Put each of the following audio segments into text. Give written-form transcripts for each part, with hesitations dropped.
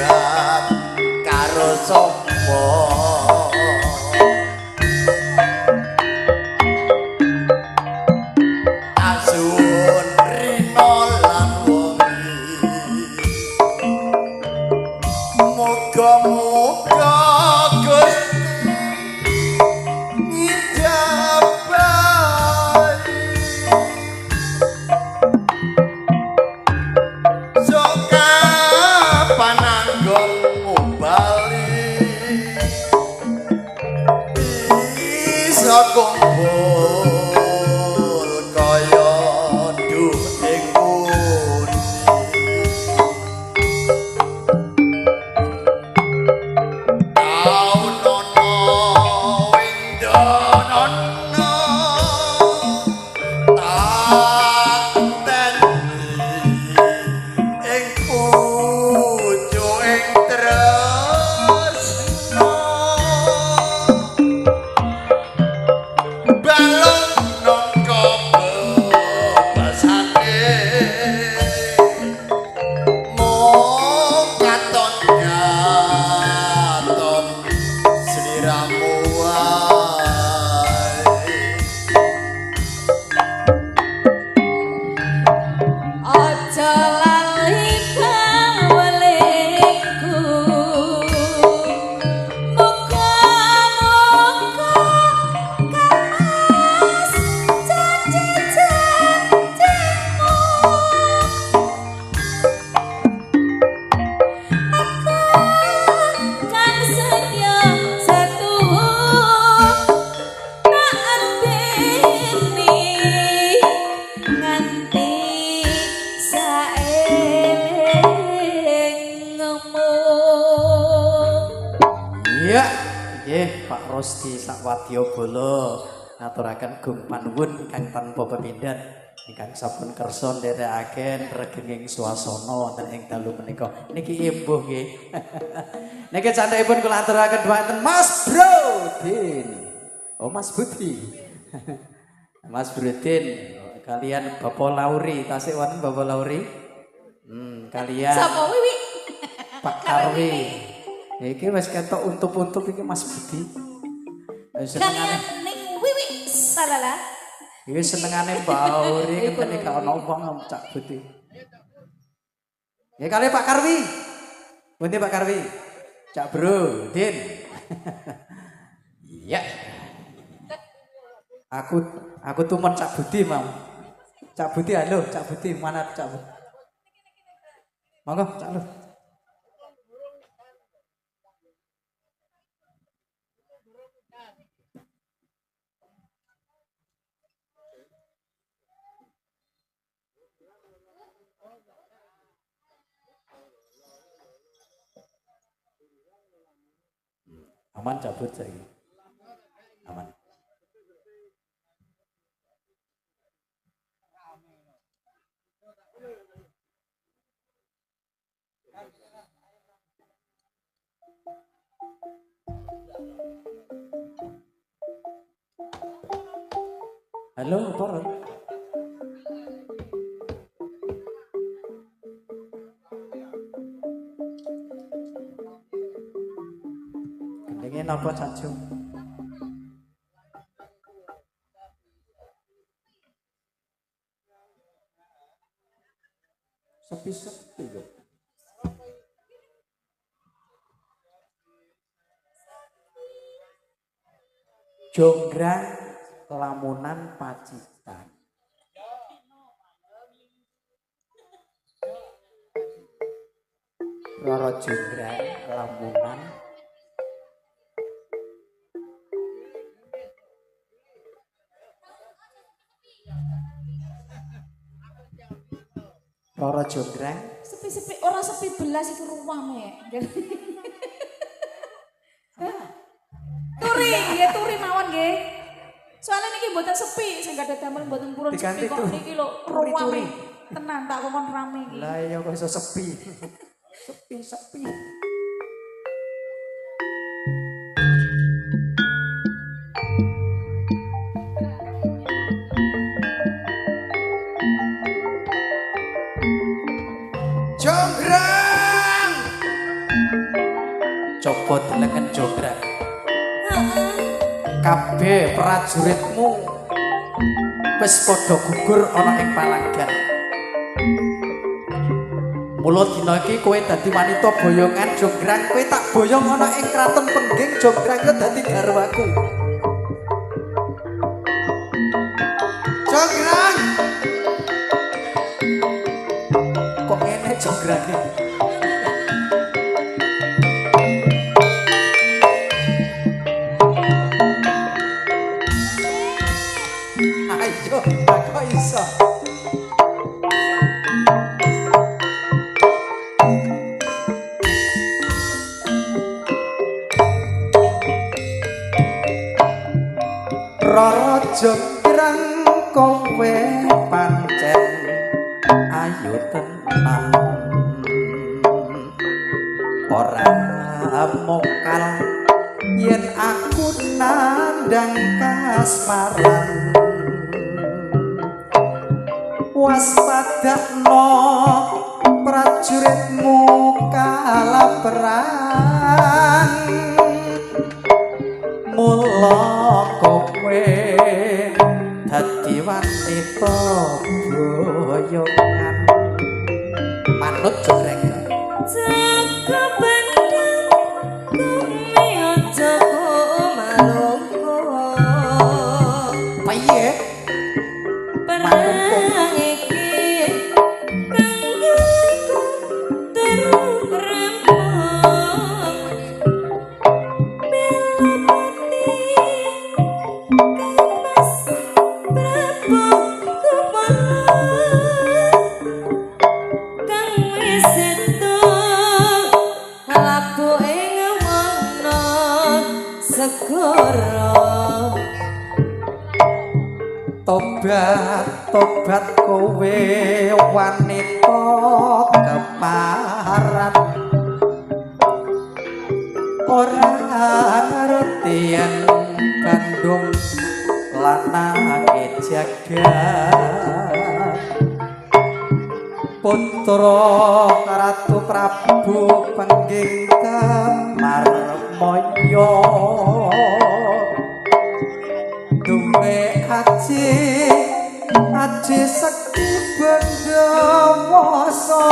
sehat karo sapa asun rino lan wengi muga-muga Gusti ngidabahi soka pananggonmu bali bisa kumpul kaya duh ing pundi taun ana ing donono tak tendi ing pucuking tresno balung nangka bebasane mung katon sliramu wae Aja lali bawelingku muga-muga kamas janji-janjimu aku kan setia setuju tak anteni nganti saelengmu. Iya, nggih Pak Rosti Sakwadyabala ngaturaken gung panuwun ingkang tanpa pepindhan ingkang sampun kersa nderekaken regenging swasana wonten ing dalu menika. Niki embuh nggih. Niki candhaipun kula aturaken dhumateng Mas Brodin. Oh Mas Budi. Mas Brodin kalian Bapak Lauri, tasik wonten Bapak Lauri. Kalian Sapa wiwi? Pak Karwi. Iki wis ketok untup-untup iki Mas Budi. Kalian ning wiwi salala. Iki senengane Mbak Auri ngenteni gak ono wong Cak Budi. Ya kali Pak Karwi. Pundi Pak Karwi? Cak Bro, Din. Iya. Aku tumen Cak Budi mau. Cak Budi halo, Cak Budi mana Cak Budi? Monggo Cak Lu. Aman cabut saiki. Aman. Halo, Por. Gendenge napa Cacu? Sepi-sepi kok. Jonggrang Lamunan Pacitan. Roro Jonggrang Lamunan Roro Jonggrang Sepi-sepi ora sepi belas iku ruwame. Turi, ya turi mawon nggih. Soalnya niki mboten sepi, sing gadhah damel mboten purun sepi kok niki lho ruwame. Tenan tak kongkon rame iki. lah ya kok iso sepi. Sepi. Jonggrang sapa delengen jograng. Kabeh prajuritmu wis padha gugur ana ing palanggan. Mula dina iki kowe dadi wanita boyongan jograng, kowe tak boyong ana ing kraton Pengging jograng yo dadi garwaku. Jograng. Kok ngene jogrange? Ayo, kok iso? Rara jograng kowe pancen ayu tenan. Ora mokal yen aku nandang kasmaran. Waspadakno prajuritmu kalaparan. Mula kowe dadi wanita boyongan. Manut jogreng. Jaga bandang kumi aja malungko. Piye? Perang iki kanggo terus rampung. Bela pati kemas Prabu Kumala kang wis setu laku ing wana segara. Tobat kowe wanita keparat. Ora ngerti yen Bandung lanake jagat. Putra Ratu Prabu Pengging Kamarmaya duwe aji sekti bendawasa.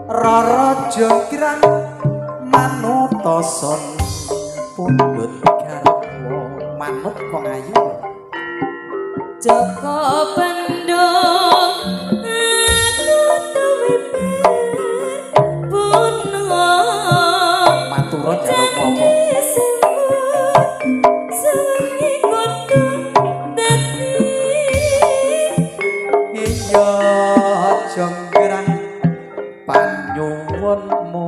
Rara jograng manutoson pundhut garwa. Manut kok ayu. Joko Bandung aku duwe punung Matura jaruk apa? Iya jonggrang panyuwunmu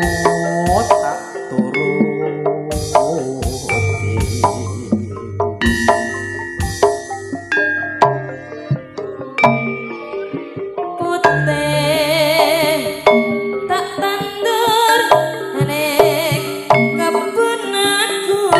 tak turuti. Putih tak tandur ning kebun aku.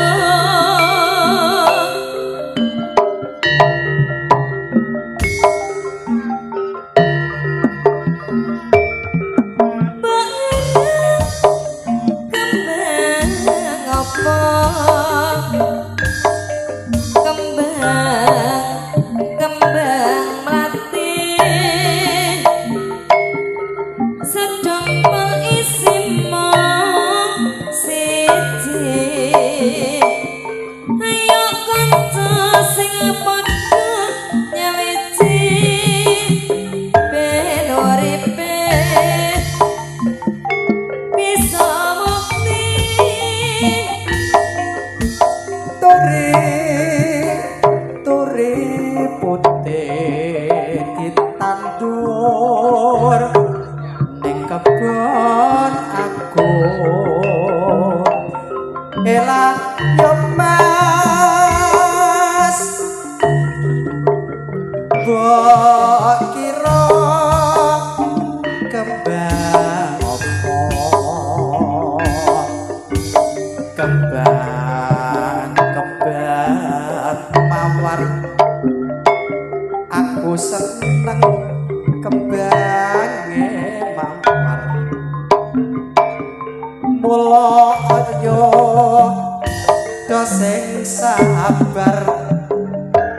sabar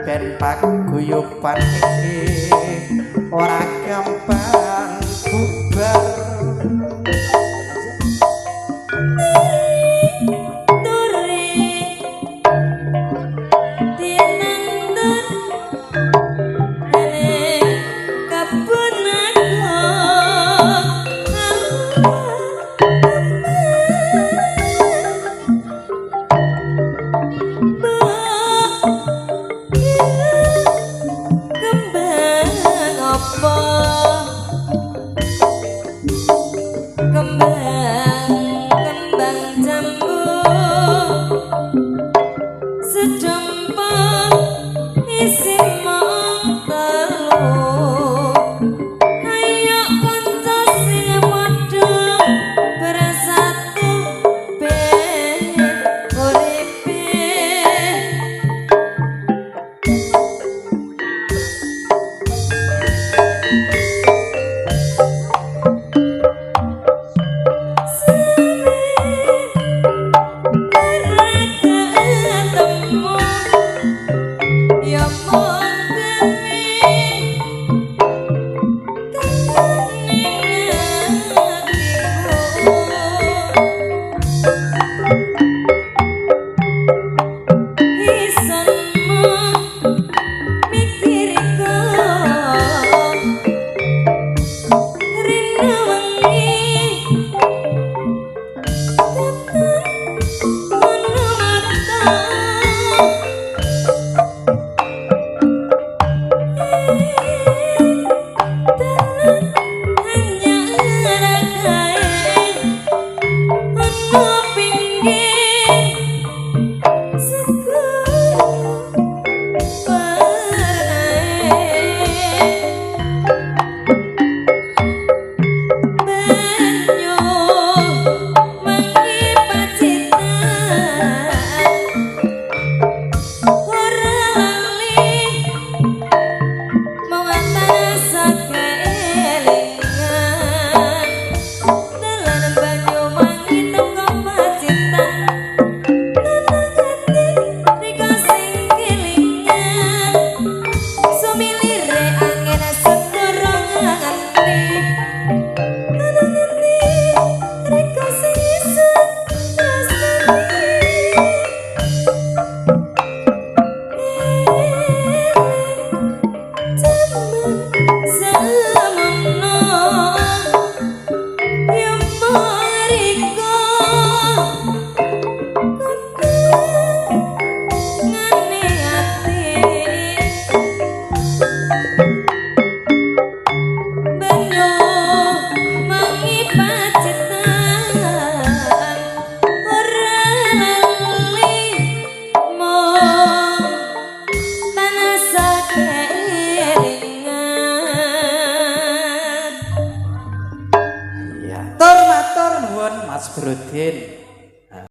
ben paguyuban iki ora gampang bubar. Mas Brodin